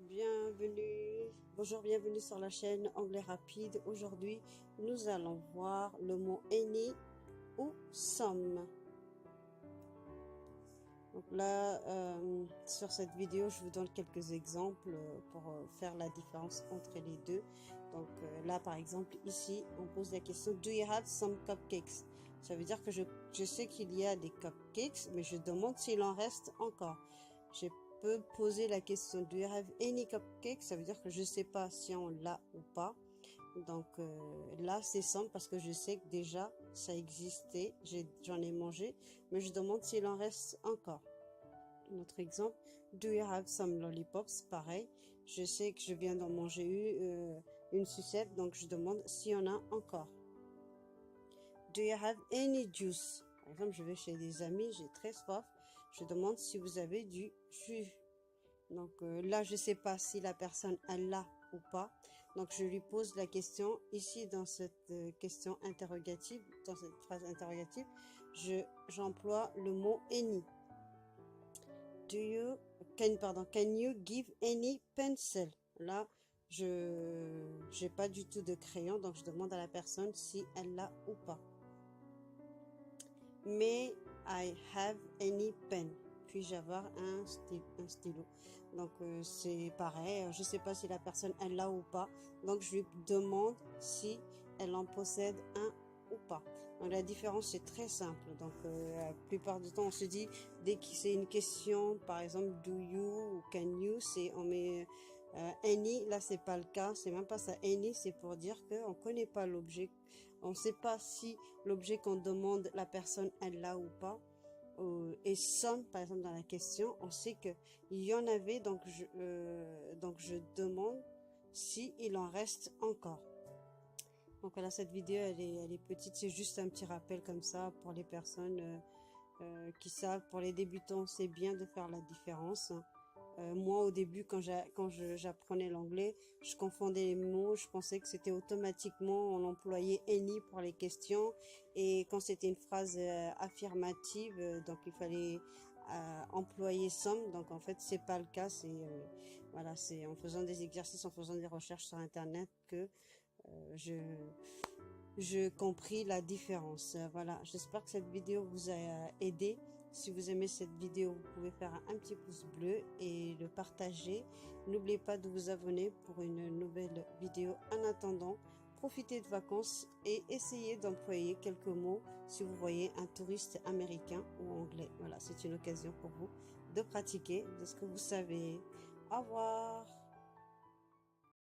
Bienvenue, bonjour, bienvenue sur la chaîne Anglais Rapide. Aujourd'hui, nous allons voir le mot any ou some. Donc là, sur cette vidéo, je vous donne quelques exemples pour faire la différence entre les deux. Donc là, par exemple, ici, on pose la question Do you have some cupcakes? Ça veut dire que je sais qu'il y a des cupcakes, mais je demande s'il en reste encore. Je peux poser la question Do you have any cupcakes? Ça veut dire que je sais pas si on l'a ou pas. Donc là, c'est simple parce que je sais que déjà, ça existait, j'en ai mangé, mais je demande s'il en reste encore. Notre exemple, Do you have some lollipops? Pareil, je sais que je viens d'en manger une sucette, donc je demande s'il y en a encore. Do you have any juice? Par exemple, je vais chez des amis, j'ai très soif, je demande si vous avez du jus. Donc là, je sais pas si la personne a l'a ou pas. Donc je lui pose la question ici dans cette question interrogative, dans cette phrase interrogative, j'emploie le mot any. Can you give any pencil? Là, je n'ai pas du tout de crayon, donc je demande à la personne si elle l'a ou pas. May I have any pen? Puis-je avoir un stylo? Donc c'est pareil, je sais pas si la personne elle l'a ou pas, donc je lui demande si elle en possède un ou pas. Donc la différence c'est très simple. Donc la plupart du temps on se dit dès que c'est une question, par exemple do you ou can you, c'est on met any. Là c'est pas le cas, c'est même pas ça. Any c'est pour dire que on connaît pas l'objet, on sait pas si l'objet qu'on demande la personne elle l'a ou pas. Et some, par exemple dans la question, on sait que il y en avait, donc je demande si il en reste encore. Donc voilà, cette vidéo elle est petite, c'est juste un petit rappel comme ça pour les personnes qui savent. Pour les débutants, c'est bien de faire la différence. Moi au début quand j'apprenais l'anglais, je confondais les mots, je pensais que c'était automatiquement on employait any pour les questions, et quand c'était une phrase affirmative, donc il fallait employer some. Donc en fait c'est pas le cas, c'est voilà, c'est en faisant des exercices, en faisant des recherches sur internet que je compris la différence. Voilà, j'espère que cette vidéo vous a aidé. Si vous aimez cette vidéo, vous pouvez faire un petit pouce bleu et le partager. N'oubliez pas de vous abonner pour une nouvelle vidéo. En attendant, profitez de vacances et essayez d'employer quelques mots si vous voyez un touriste américain ou anglais. Voilà, c'est une occasion pour vous de pratiquer de ce que vous savez. Au revoir.